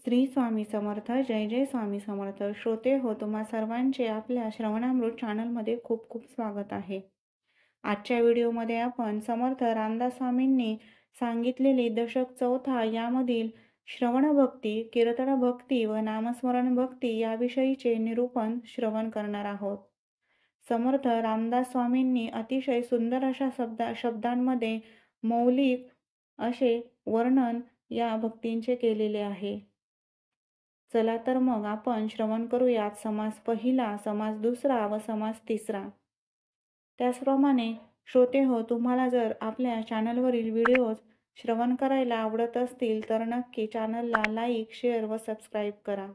श्री स्वामी समर्थ. जय जय स्वामी समर्थ. श्रोते हो, तुम्हा सर्वांचे आपल्या श्रवणामृत चॅनलमध्ये खूप खूप स्वागत आहे. आजच्या व्हिडिओमध्ये आपण समर्थ रामदास स्वामींनी सांगितलेली दशक चौथा यामधील श्रवण भक्ती, कीर्तन भक्ती व नामस्मरण भक्ती याविषयीचे निरूपण श्रवण करणार आहोत. समर्थ रामदास स्वामींनी अतिशय सुंदर अशा शब्दांमध्ये मौलिक असे वर्णन या भक्तींचे केलेले आहे. चला तर मग आपण श्रवण करूयात समास पहिला, समास दुसरा व समास तिसरा. त्याचप्रमाणे श्रोते हो, तुम्हाला जर आपल्या चॅनलवरील व्हिडिओज श्रवण करायला आवडत असतील तर नक्की चॅनलला लाईक, शेअर व सबस्क्राईब करा.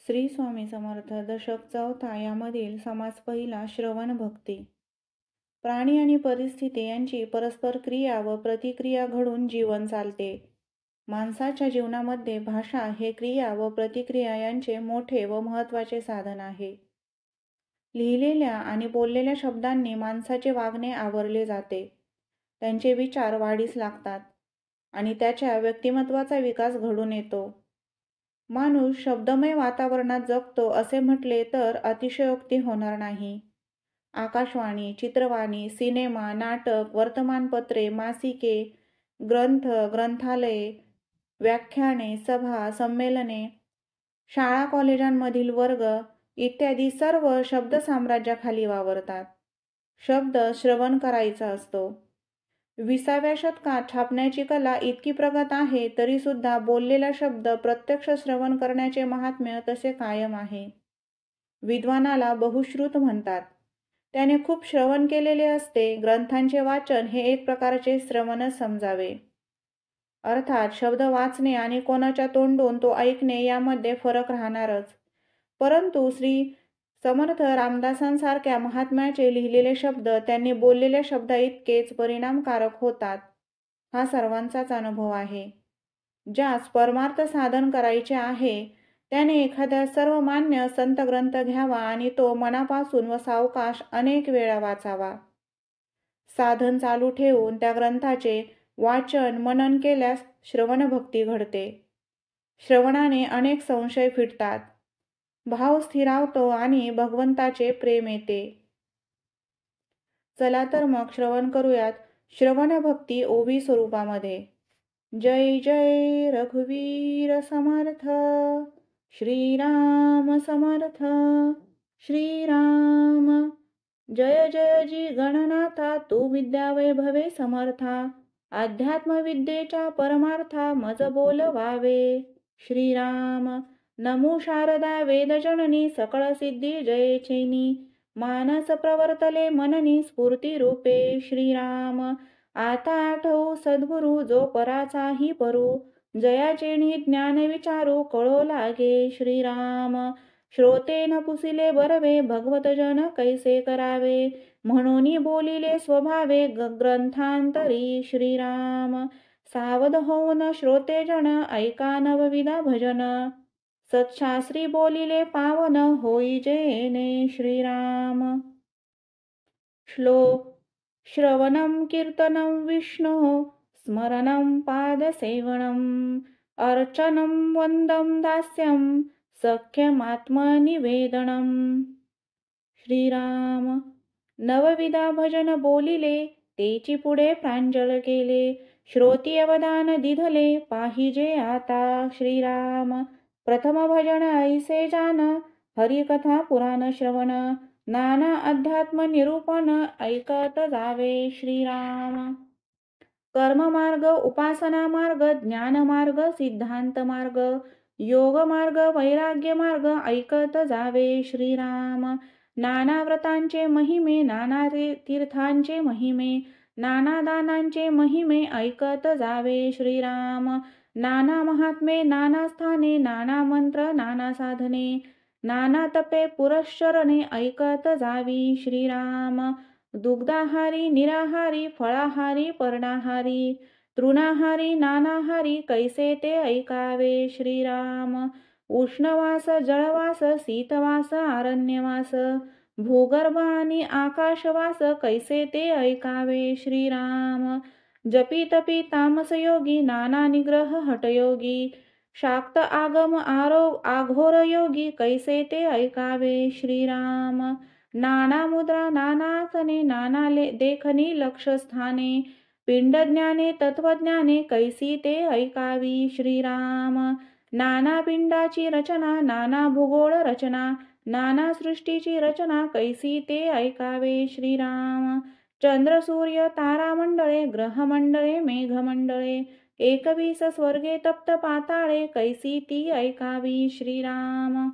श्री स्वामी समर्थ. दशक चौथा यामधील समास पहिला, श्रवण भक्ती. प्राणी आणि परिस्थिती यांची परस्पर क्रिया व प्रतिक्रिया घडून जीवन चालते. माणसाच्या जीवनामध्ये भाषा हे क्रिया व प्रतिक्रिया यांचे मोठे व महत्त्वाचे साधन आहे. लिहिलेल्या आणि बोललेल्या शब्दांनी माणसाचे वागणे आवरले जाते, त्यांचे विचार वाढीस लागतात आणि त्याच्या व्यक्तिमत्वाचा विकास घडून येतो. माणूस शब्दमय वातावरणात जगतो असे म्हटले तर अतिशयोक्ती होणार नाही. आकाशवाणी, चित्रवाणी, सिनेमा, नाटक, वर्तमानपत्रे, मासिके, ग्रंथ, ग्रंथालये, व्याख्याने, सभा, संमेलने, शाळा कॉलेजांमधील वर्ग इत्यादी सर्व शब्द साम्राज्याखाली वावरतात. शब्द श्रवण करायचा असतो. 20व्या शतकात छापण्याची कला इतकी प्रगत आहे तरी सुद्धा बोललेला शब्द प्रत्यक्ष श्रवण करण्याचे महात्म्य तसे कायम आहे. विद्वानाला बहुश्रुत म्हणतात. त्याने खूप श्रवण केलेले असते. ग्रंथांचे वाचन हे एक प्रकारचे श्रवणच समजावे. अर्थात शब्द वाचणे आणि कोणाच्या तोंडून तो ऐकणे यामध्ये फरक राहणारच. परंतु श्री समर्थ रामदासांसारख्या महात्म्याचे लिहिलेले शब्द त्यांनी बोललेल्या शब्दाइतकेच परिणामकारक होतात, हा सर्वांचाच अनुभव आहे. ज्यास परमार्थ साधन करायचे आहे त्याने एखाद्या सर्वमान्य संत ग्रंथ घ्यावा आणि तो मनापासून व सावकाश अनेक वेळा वाचावा. साधन चालू ठेवून त्या ग्रंथाचे वाचन मनन केल्यास श्रवण भक्ती घडते. श्रवणाने अनेक संशय फिटतात, भाव स्थिरावतो आणि भगवंताचे प्रेम येते. चला तर मग श्रवण करूयात श्रवण भक्ती ओवी स्वरूपामध्ये. जय जय रघुवीर समर्थ. श्रीराम समर्थ. श्रीराम. जय जय जी गणनाथा, तू विद्या वैभवे समर्था. अध्यात्म विद्येच्या परमार्था मज बोलवावे. श्रीराम. नमो शारदा वेदजननी, सकळ सिद्धी जयेचिनी. मानस प्रवर्तले मननी, स्फूर्ती रूपे. श्रीराम. आता आठवू सद्गुरु, जो पराचाही परू. जयाचेणी ज्ञान विचारू, कळो लागे. श्रीराम. श्रोते न पुसिले बरवे, भगवत जन कैसे करावे. म्हणून बोलिले स्वभावे, ग्रंथांतरी. श्रीराम. सावध होऊन श्रोते जन, ऐका नवविधा भजन. सत्शास्त्री बोलिले पावन, होई जेणे. श्रीराम. श्लोक. श्रवणं कीर्तनं विष्णोः, स्मरणं पादसेवनम्, अर्चनं वंदं दास्यं, सख्यमात्मनिवेदनम्. श्रीराम. नवविधा भजन बोलिले, तेची पुढे प्रांजळ केले. श्रोती अवधान दिधले, पाहिजे आता. श्रीराम. प्रथम भजन ऐसे जान, हरिकथा पुराण श्रवण. नाना अध्यात्म निरूपण, ऐकत जावे. श्रीराम. कर्ममार्ग, उपासना मार्ग, ज्ञान मार्ग, सिद्धांत मार्ग, योग मार्ग, वैराग्य मार्ग, ऐकत जावे. श्रीराम. नाना व्रतांचे महिमे, नाना तीर्थांचे महिमे, नाना दानांचे महिमे, ऐकत जावे. श्रीराम. नाना महात्मे, नाना स्थाने, नाना मंत्र, नाना साधने, नाना तपे पुरश्चरणे, ऐकत जावी. श्रीराम. दुग्धाहारी, निराहारी, फळाहारी, पर्णाहारी, तृणाहारी, नानाहारी, कैसे ते ऐकावे. श्रीराम. उष्णवास, जळवास, शीतवास, आरण्यवास, भूगर्भ आणि आकाशवास, कैसे ते ऐकावे. श्रीराम. जपी तपी तामस योगी नाना निग्रह हटयोगी शाक्त आगम आघोर योगी कैसे ते ऐकावे श्रीराम नाना मुद्रा नाना आसने नाना देखनी लक्षस्थाने पिंडज्ञाने तत्वज्ञाने कैसी ते ऐकावी श्रीराम नाना पिंडाची रचना नाना भूगोळ रचना नाना सृष्टीची रचना कैसी ते ऐकावे श्रीराम चंद्र सूर्य तारामंडळे ग्रहमंडळे मेघमंडळे एकवीस स्वर्गे तप्त पाताळे कैसी ती ऐकावी श्रीराम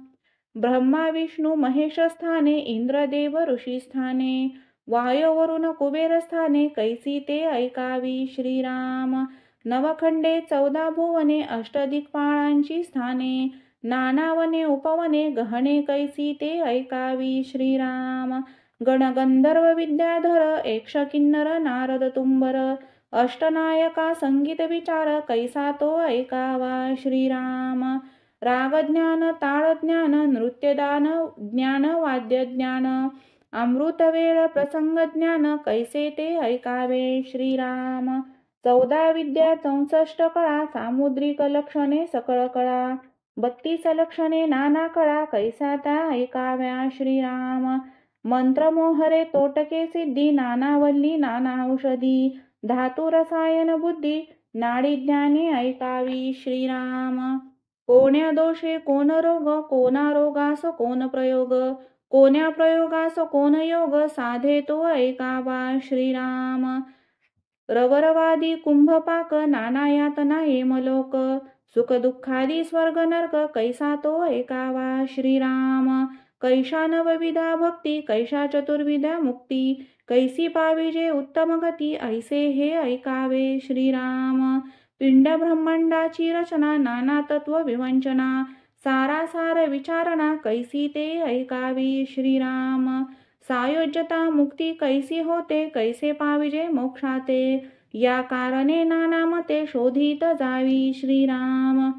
ब्रह्मा विष्णू महेश स्थाने इंद्रदेव ऋषी स्थाने वायुवरुण कुबेर स्थाने कैसी ते ऐकावी श्रीराम नवखंडे 14 भुवने अष्टदिक्पाळांची स्थाने नानावने उपवने गहने कैसी ते ऐकावी श्रीराम गणगंधर्व विद्याधर एकश किन्नर नारद तुंबर अष्टनायका संगीत विचार कैसा तो ऐकावा श्रीराम रागज्ञान ताळज्ञान नृत्यदान ज्ञान वाद्यज्ञान अमृतवेळ प्रसंग ज्ञान कैसे ते ऐकावे श्रीराम 14 विद्या 64 कळा सामुद्रिक लक्षणे सकळ कळा 32 लक्षणे नाना कळा कैसा त्या ऐकाव्या श्रीराम मंत्रमोहरे तोटके सिद्धी नानावल्ली नाना औषधी धातु रसायन बुद्धी नाडी ज्ञाने ऐकावी श्रीराम कोण्या दोषे कोण रोग कोणा रोगास कोण प्रयोग कोण्या प्रयोगास कोण योग साधे तो ऐकावा श्रीराम रवरवादी कुंभपाक नाना यातना हेमलोक सुख दुःखादी स्वर्ग नरक कैसा तो ऐकावा श्रीराम कैशा नवविधा भक्ती कैशा चतुर्विधा मुक्ती कैसी पाविजे उत्तम गती ऐसे हे ऐकावे श्रीराम पिंड ब्रह्मांडाची रचना नाना तत्व विवंचना सारासार विचारणा कैसी ते ऐकावी श्रीराम सायोज्यता मुक्ती कैसी होते कैसे पाविजे मोक्षाते या कारणे नाना मते शोधित जावी श्रीराम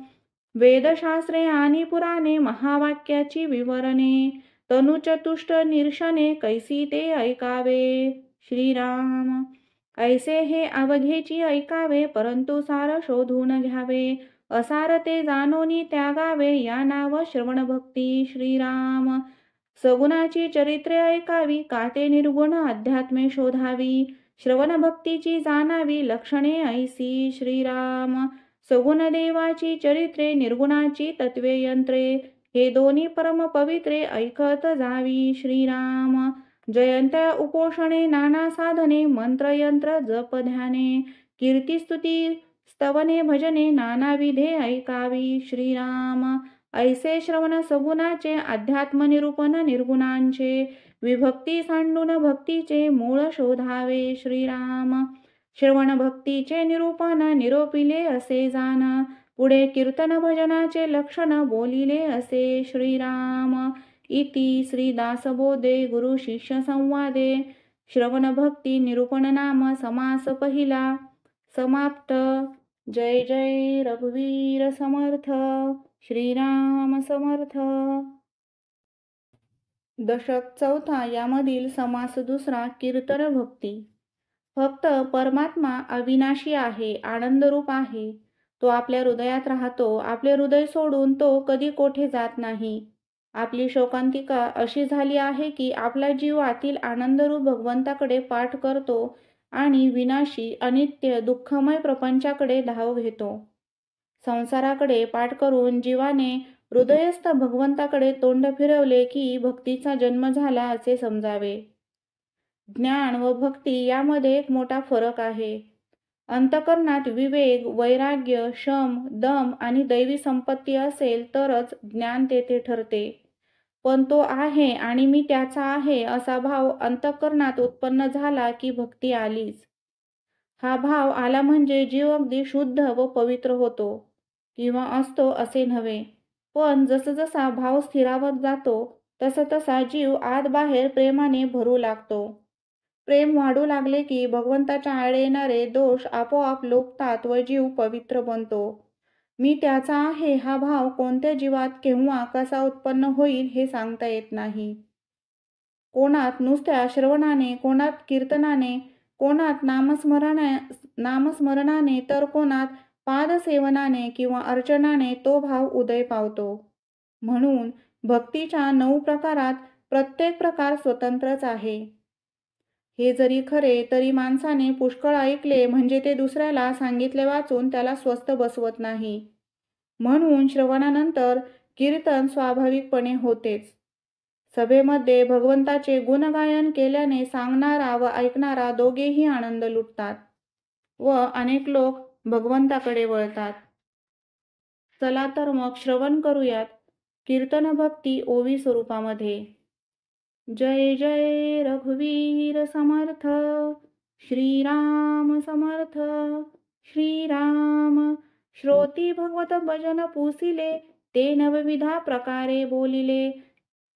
वेदशास्त्रे आणि पुराणे महावाक्याची विवरणे तनुचतुष्ट निरशने कैसी ते ऐकावे श्रीराम ऐसे हे अवघेची ऐकावे परंतु सार शोधून घ्यावे असार ते जाणोनी त्यागावे या नाव श्रवण भक्ती श्रीराम सगुणाची चरित्रे ऐकावी काते निर्गुण अध्यात्मे शोधावी श्रवण भक्तीची जाणावी लक्षणे ऐसी श्रीराम सगुण देवाची चरित्रे निर्गुणाची तत्वे यंत्रे हे दोन्ही परम पवित्रे ऐकत जावी श्रीराम जयंत्या उपोषणे नाना साधने मंत्रयंत्र जप ध्याने कीर्तिस्तुती स्तवने भजने नानाविधे ऐकावी श्रीराम ऐसे श्रवण सगुणाचे अध्यात्म निरूपण निर्गुणांचे विभक्ती सांडून भक्तीचे मूळ शोधावे श्रीराम श्रवण भक्तीचे निरूपण निरोपिले असे जाण पुढे कीर्तन भजनाचे लक्षण बोलिले असे श्रीराम इति श्री दासबोधे गुरु शिष्य संवादे श्रवण भक्ती निरूपण नाम समास पहिला समाप्त जय जय रघुवीर समर्थ श्रीराम समर्थ दशक चौथा यामधील समास दुसरा कीर्तन भक्ती फक्त परमात्मा अविनाशी आहे आनंदरूप आहे तो आपल्या हृदयात राहतो आपले हृदय सोडून तो कधी कोठे जात नाही आपली शोकांतिका अशी झाली आहे की आपला जीव आतील आनंदरूप भगवंताकडे पाठ करतो आणि विनाशी अनित्य दुःखमय प्रपंचाकडे धाव घेतो संसाराकडे पाठ करून जीवाने हृदयस्थ भगवंताकडे तोंड फिरवले की भक्तीचा जन्म झाला असे समजावे ज्ञान व भक्ती यामध्ये एक मोठा फरक आहे अंतकरणात विवेक वैराग्य शम दम आणि दैवी संपत्ती असेल तरच ज्ञान तेथे ठरते पण तो आहे आणि मी त्याचा आहे असा भाव अंतःकरणात उत्पन्न झाला की भक्ती आलीच हा भाव आला म्हणजे जीव अगदी शुद्ध व पवित्र होतो किंवा असतो असे नव्हे पण जसा भाव स्थिरावत जातो तसा जीव आत बाहेर प्रेमाने भरू लागतो प्रेम वाढू लागले की भगवंताच्या आड येणारे दोष आपोआप लोपतात व जीव पवित्र बनतो मी त्याचा आहे हा भाव कोणत्या जीवात केव्हा कसा उत्पन्न होईल हे सांगता येत नाही कोणात नुसत्या श्रवणाने कोणात कीर्तनाने कोणात नामस्मरणाने तर कोणात पादसेवनाने किंवा अर्चनाने तो भाव उदय पावतो. म्हणून भक्तीच्या 9 प्रकारात प्रत्येक प्रकार स्वतंत्रच आहे. हे जरी खरे तरी माणसाने पुष्कळ ऐकले म्हणजे ते दुसऱ्याला सांगितले वाचून त्याला स्वस्थ बसवत नाही. म्हणून श्रवणानंतर कीर्तन स्वाभाविकपणे होतेच. सभेमध्ये भगवंताचे गुणगायन केल्याने सांगणारा व ऐकणारा दोघेही आनंद लुटतात व अनेक लोक भगवंताकडे वळतात. चला तर मग श्रवण करूयात कीर्तन भक्ती ओवी स्वरूपामध्ये. जय जय रघुवीर समर्थ, श्रीराम समर्थ, श्रीराम. श्रोती भगवत भजन पुसिले, ते नवविधा प्रकारे बोलिले.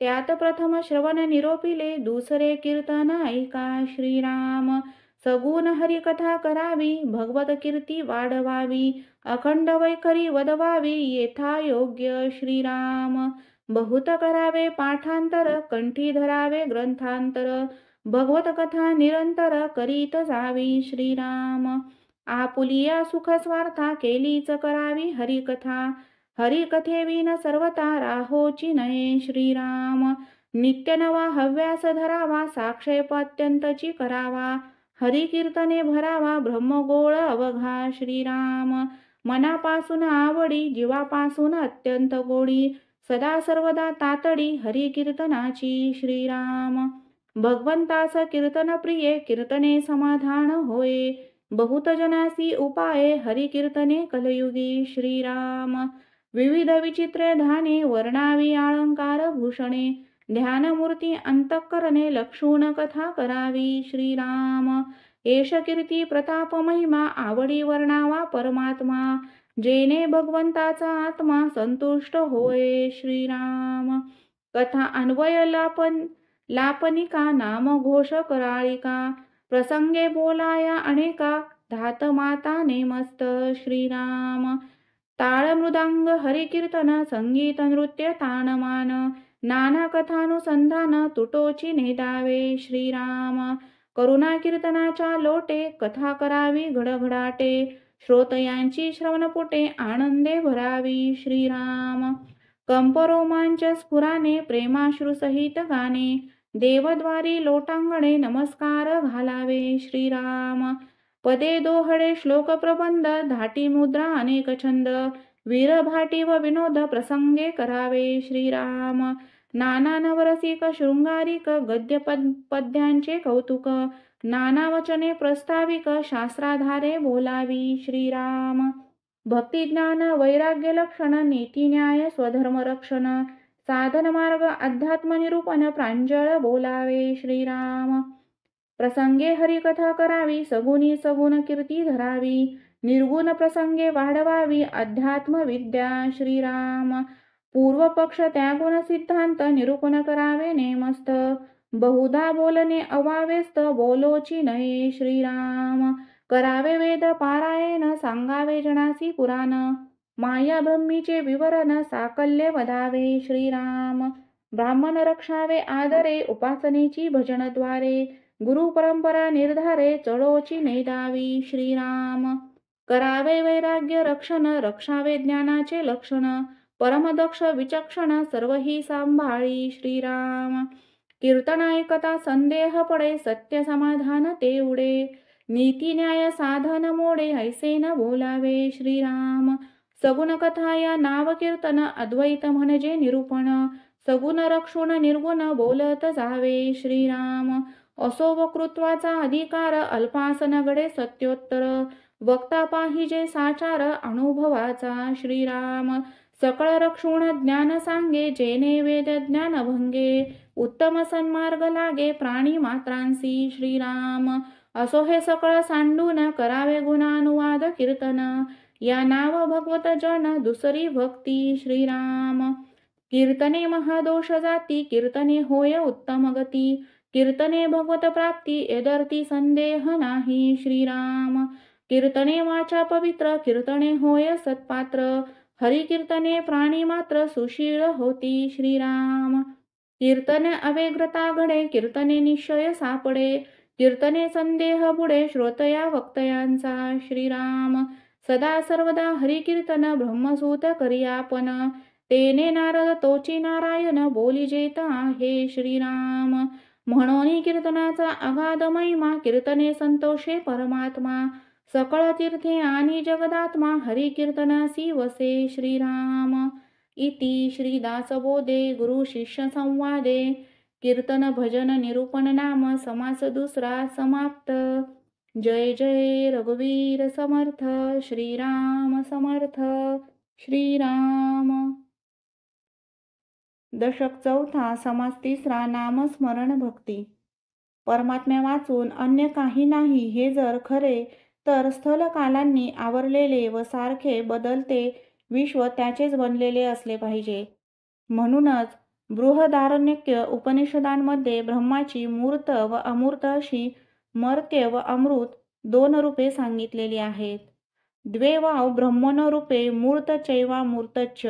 त्यात प्रथम श्रवण निरोपिले, दुसरे कीर्तन ऐका श्रीराम. सगुण हरिकथा करावी, भगवत कीर्ती वाढवावी. अखंड वैखरी वदवावी, येथा योग्य श्रीराम. बहुत करावे पाठांतर, कंठी धरावे ग्रंथांतर. भगवत कथा निरंतर, करीत जावी श्रीराम. आपुलिया सुख स्वार्था, केलीच करावी हरिकथा. हरिकथेविन सर्वता, राहोची नये श्रीराम. नित्य नवा हव्यास धरावा, साक्षेप अत्यंतची करावा. हरिकीर्तने भरावा, ब्रह्मगोळ अवघा श्रीराम. मनापासून आवडी, जीवापासून अत्यंत गोडी. सदा सर्वदा तातडी, हरिकीर्तनाची श्रीराम. भगवंतास कीर्तन प्रिये, कीर्तने समाधान होय. बहुत जनासी उपाये, हरिकीर्तने कलयुगी श्रीराम. विविध विचित्रे धाने, वर्णावी अलंकार भूषणे. ध्यानमूर्ती अंतःकरणे, लक्षून कथा करावी श्रीराम. एष कीर्ती प्रताप महिमा, आवडी वर्णावा परमात्मा. जेने भगवंताचा आत्मा संतुष्ट होय श्रीराम. कथा अन्वय लापनिका, नाम घोष कराळिका. प्रसंगे बोलाया अनेका, धात माता नेमस्त श्रीराम. ताळ मृदांग हरिकीर्तन, संगीत नृत्य तानमान. नाना कथानुसंधान, तुटोची नेदावे श्रीराम. करुणा कीर्तनाच्या लोटे, कथा करावी घडघडाटे. श्रोतयांची श्रवणपुटे, आनंदे भरावी श्रीराम. कंपरोमांच स्फुराने, प्रेमाश्रुसहित गाणे. देवद्वारी लोटांगणे, नमस्कार घालावे श्रीराम. पदे दोहडे श्लोक प्रबंध, धाटी मुद्रा अनेक छंद. वीरभाटी व विनोद प्रसंगे करावे श्रीराम. नाना नवरसिक शृंगारिक, गद्य पद्यांचे कौतुक. नाना वचने प्रस्ताविक, शास्त्राधारे बोलावी श्रीराम. भक्तिज्ञान वैराग्य लक्षण, नीती न्याय स्वधर्म रक्षण. साधन मार्ग अध्यात्म निरूपण, प्रांजळ बोलावे श्रीराम. प्रसंगे हरिकथा करावी, सगुणी सगुण कीर्ती धरावी. निर्गुण प्रसंगे वाढवावी, अध्यात्म विद्या श्रीराम. पूर्व पक्ष त्यागुण सिद्धांत, निरूपण करावे नेमस्त. बहुधा बोलणे अवावेस्त, बोलोची नये श्रीराम. करावे वेद पारायण, सांगावे जनासी पुराण. माया ब्रह्मीचे विवरण, साकल्य वदावे श्रीराम. ब्राह्मण रक्षावे आदरे, उपासनेची भजनद्वारे. गुरु परंपरा निर्धारे, चळोची नेदावी श्रीराम. करावे वैराग्य रक्षण, रक्षावे ज्ञानाचे लक्षण. परमदक्ष विचक्षण, सर्वही सांभाळी श्रीराम. कीर्तन ऐकता संदेह पडे, सत्य समाधान ते उडे. नीती न्याय साधन मोडे, ऐसे न बोलावे श्रीराम. सगुण कथा या नाव कीर्तन, अद्वैत म्हणजे निरूपण. सगुण रक्षुण निर्गुण, बोलत जावे श्रीराम. असो वक्तृत्वाचा अधिकार, अल्पासन घडे सत्योत्तर. वक्ता पाहिजे साचार, अनुभवाचा श्रीराम. सकळ रक्षुण ज्ञान सांगे, जेने वेद ज्ञान भंगे. उत्तम सन्मार्ग लागे, प्राणी मात्रांसी श्रीराम. असो हे सकळ सांडून, करावे गुणानुवाद कीर्तन. या नाव भगवत जन, दुसरी भक्ती श्रीराम. कीर्तने महादोष जाती, कीर्तने होय उत्तम गती. कीर्तने भगवत प्राप्ती, एदर्ती संदेह नाही श्रीराम. कीर्तने वाचा पवित्र, कीर्तने होय सत्पात्र. हरी कीर्तने प्राणी मात्र, सुशील होती श्रीराम. कीर्तने अवेग्रता घडे, कीर्तने निश्चय सापडे. कीर्तने संदेह बुडे श्रोतया वक्तयांचा. श्रीराम सदा सर्वदा हरिकीर्तन ब्रह्मसूत करियापन. तेने नारद तोची नारायण बोली जेता हे श्रीराम. म्हणून कीर्तनाचा अगाध महिमा कीर्तने संतोषे परमात्मा. सकळ तीर्थे आणि जगदात्मा हरी कीर्तनासी वसे. श्रीराम इति श्रीदासबोधे गुरु शिष्य संवादे कीर्तन भजन निरूपण नाम समास दुसरा समाप्त. जय जय रघुवीर समर्थ. श्रीराम समर्थ. श्रीराम. दशक चौथा. समास तिसरा. नामस्मरण भक्ती. परमात्म्या वाचून अन्य काही नाही हे जर खरे तर स्थलकालांनी आवरलेले व सारखे बदलते विश्व त्याचेच बनलेले असले पाहिजे. म्हणूनच बृहदारण्यक उपनिषदांमध्ये ब्रह्माची मूर्त व अमूर्त अशी मर्त्य व अमृत 2 रूपे सांगितलेली आहेत. द्वेवाव ब्रह्मण रूपे मूर्त चैवामूर्तच्च.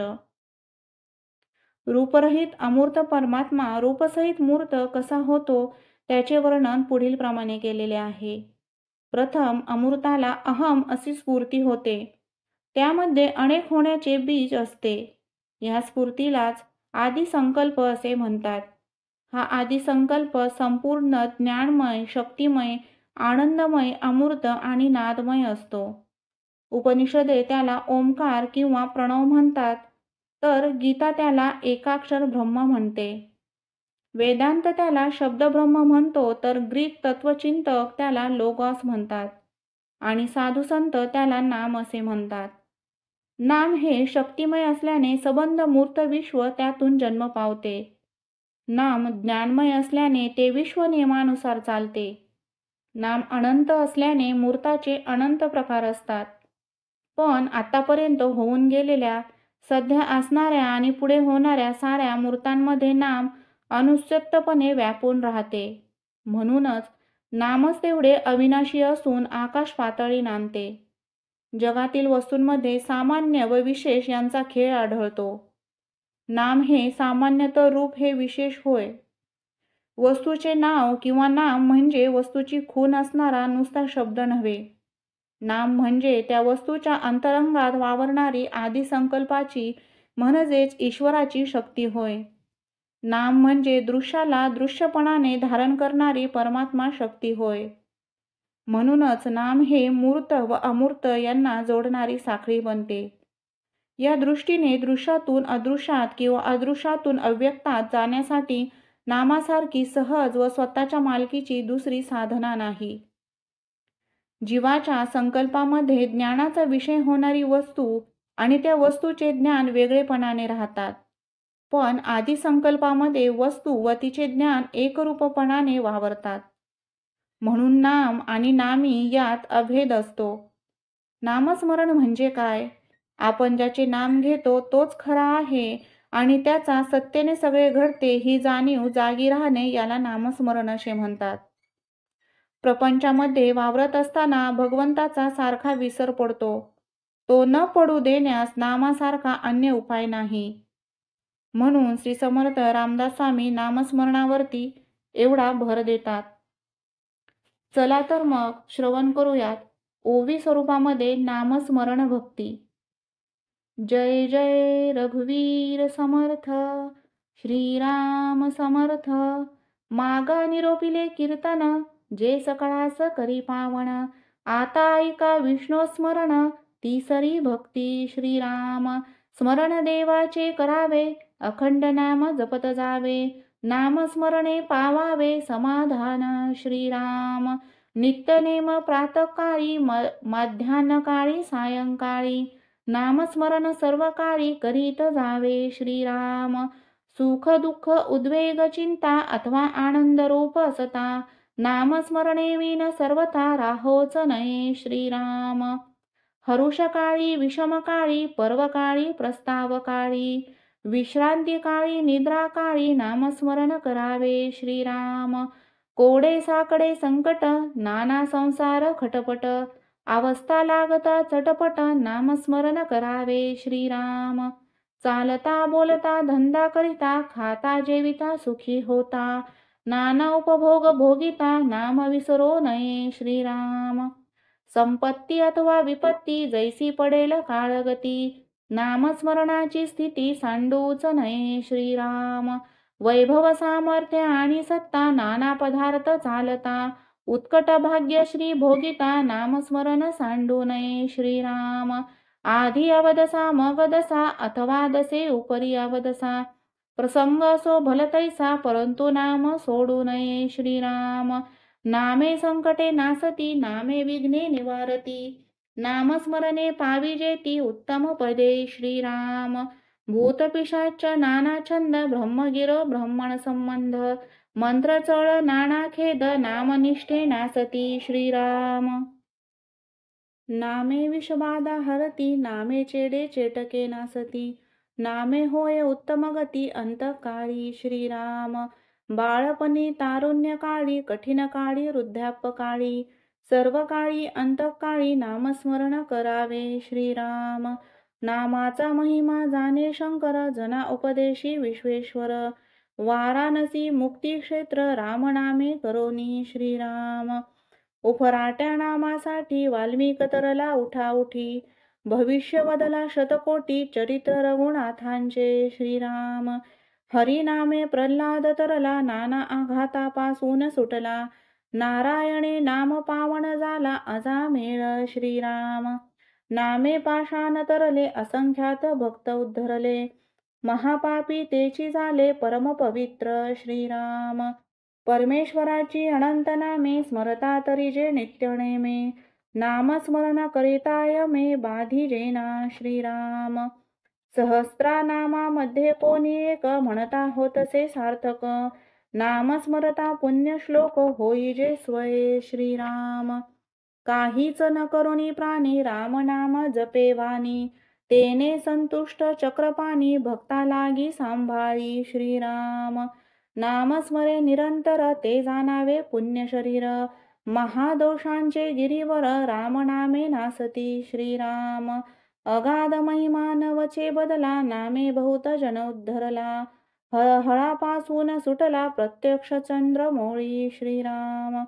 रूपरहित अमूर्त परमात्मा रूपसहित मूर्त कसा होतो त्याचे वर्णन पुढील प्रमाणे केलेले आहे. प्रथम अमृताला अहम अशी स्फूर्ती होते. त्यामध्ये अनेक होण्याचे बीज असते. ह्या स्फूर्तीलाच आदिसंकल्प असे म्हणतात. हा आदिसंकल्प संपूर्ण ज्ञानमय, शक्तिमय, आनंदमय, अमूर्त आणि नादमय असतो. उपनिषदे त्याला ओंकार किंवा प्रणव म्हणतात, तर गीता त्याला एकाक्षर ब्रह्म म्हणते. वेदांत त्याला शब्दब्रह्म म्हणतो, तर ग्रीक तत्वचिंतक त्याला लोगॉस म्हणतात आणि साधुसंत त्याला नाम असे म्हणतात. नाम हे शक्तिमय असल्याने सबंध मूर्त विश्व त्यातून जन्म पावते. नाम ज्ञानमय असल्याने ते विश्व नियमानुसार चालते. नाम अनंत असल्याने मूर्ताचे अनंत प्रकार असतात. पण आतापर्यंत होऊन गेलेल्या, सध्या असणाऱ्या आणि पुढे होणाऱ्या साऱ्या मूर्तांमध्ये नाम अनुस्यूतपणे व्यापून राहते. म्हणूनच नामच तेवढे अविनाशी असून आकाश पातळी नांदते. जगातील वस्तूंमध्ये सामान्य व विशेष यांचा खेळ आढळतो. नाम हे सामान्य तर रूप हे विशेष होय. वस्तूचे नाव किंवा नाम म्हणजे वस्तूची खूण असणारा नुसता शब्द नव्हे. नाम म्हणजे त्या वस्तूच्या अंतरंगात वावरणारी आदिसंकल्पाची म्हणजेच ईश्वराची शक्ती होय. नाम म्हणजे दृश्याला दृश्यपणाने धारण करणारी परमात्मा शक्ती होय. म्हणूनच नाम हे मूर्त व अमूर्त यांना जोडणारी साखळी बनते. या दृष्टीने दृश्यातून अदृश्यात किंवा अदृश्यातून अव्यक्तात जाण्यासाठी नामासारखी सहज व स्वतःच्या मालकीची दुसरी साधना नाही. जीवाच्या संकल्पामध्ये ज्ञानाचा विषय होणारी वस्तू आणि त्या वस्तूचे ज्ञान वेगळेपणाने राहतात. पण आदिसंकल्पामध्ये वस्तू व तिचे ज्ञान एकरूपपणाने वावरतात. म्हणून नाम आणि नामी यात अभेद असतो. नामस्मरण म्हणजे काय? आपण ज्याचे नाम घेतो तोच खरा आहे आणि त्याचा सत्तेने सगळे घडते ही जाणीव जागी राहणे याला नामस्मरण असे म्हणतात. प्रपंचामध्ये वावरत असताना भगवंताचा सारखा विसर पडतो. तो न पडू देण्यास नामासारखा अन्य उपाय नाही. म्हणून श्री समर्थ रामदास स्वामी नामस्मरणावरती एवढा भर देतात. चला तर मग श्रवण करूयात ओवी स्वरूपामध्ये नामस्मरण भक्ती. जय जय रघुवीर समर्थ. श्रीराम समर्थ. मागा निरोपिले कीर्तन जे सकळास करी पावण. आता ऐका विष्णू स्मरण तिसरी भक्ती. श्रीराम स्मरण देवाचे करावे अखंड नाम जपत जावे. नामस्मरणे पावावे समाधान. श्रीराम नित्यनेम प्रातःकाळी मध्यान्हकाळी सायंकाळी. नामस्मरण सर्व काळी करीत जावे. श्रीराम सुख दुःख उद्वेग चिंता अथवा आनंद रूप असता नामस्मरणे विन सर्वथा राहोच नये. श्रीराम हरुषकाळी विषमकाळी पर्वकाळी प्रस्तावकाळी विश्रांतिकाळी निद्राकाळी नामस्मरण करावे. श्रीराम कोडे साकडे संकट नाना संसार खटपट अवस्था लागता चटपट नामस्मरण करावे. श्रीराम चालता बोलता धंदा करिता खाता जेविता सुखी होता नाना उपभोग भोगिता नाम विसरो नये श्रीराम. संपत्ती अथवा विपत्ती जैसी पडेल काळगती, नामस्मरणाची स्थिती सांडूच नये श्रीराम. वैभव सामर्थ्य आणि सत्ता नाना पदार्थ चालता, उत्कट भाग्य श्री भोगिता नामस्मरण सांडू नये श्रीराम. आधी अवदसा मग दसा अथवा दसे उपरी अवदसा, प्रसंग असो भलतैसा परंतु नाम सोडू नये श्रीराम. नामे संकटे नासती नामे विघ्ने निवारती, नामस्मरणे पाविजेती उत्तम पदे श्रीराम. भूतपिशाच नाना छंद ब्रह्मगिर ब्रह्मण संबंध, मंत्र चळ नाना खेद नामनिष्ठे नासती श्रीराम. नामे विषबाधा हरती नामे चेडे चेटके नासती, नामे होय उत्तम गती अंतकाळी श्रीराम. बाळपणी तारुण्यकाळी कठीण काळी वृद्धापकाळी, सर्व काळी अंतकाळी नामस्मरण करावे श्रीराम. नामाचा महिमा जाणे शंकर जना उपदेशी विश्वेश्वर, वाराणसी मुक्तिक्षेत्र रामनामे करोनी श्रीराम. उफराट्या नामासाठी वाल्मिक तरला उठाउठी, भविष्य बदला शतकोटी चरित्र रघुनाथांचे श्रीराम. हरिनामे प्रल्हाद तरला नाना आघातापासून सुटला, नारायणे नाम पावन झाला अजामेळ श्रीराम. नामे पाषाण तरले असंख्यात भक्त उद्धरले, महापापी तेची झाले परम पवित्र श्रीराम. परमेश्वराची अनंत नामे स्मरता तरी जे नित्य नेमे, नामस्मरण करिताय मे बाधिजेना श्रीराम. सहस्रा नामामध्ये कोणी एक म्हणता होतसे सार्थक, नामस्मरता पुण्य श्लोक होईजे स्वये श्रीराम. काहीच न करुणी प्राणी राम नाम जपे वाणी, तेने संतुष्ट चक्रपाणी भक्ता लागी सांभाळी श्रीराम. नामस्मरे निरंतर ते जाणावे पुण्य शरीर, महादोषांचे गिरीवर रामनामे नासती श्रीराम. अगाध महिमा नवचे बदला नामे बहुत जन उद्धरला, हळहळापासून सुटला प्रत्यक्ष चंद्रमौळी श्रीराम.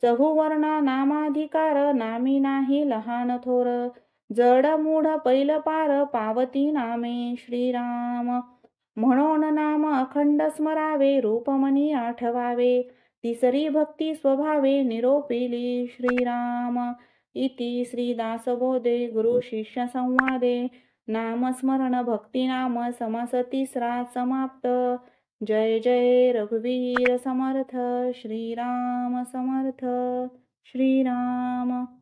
चहुवर्णा नामाधिकार नामी नाही लहान थोर, जड मूढ पैल पार पावती नामे श्रीराम. म्हणून नाम अखंड स्मरावे रूपमनी आठवावे, तिसरी भक्ती स्वभावे निरोपिली श्रीराम. इति श्रीदासबोधे गुरु शिष्य संवादे नामस्मरण भक्तिनाम समास तिसरा समाप्त. जय जय रघुवीर समर्थ श्रीराम समर्थ श्रीराम.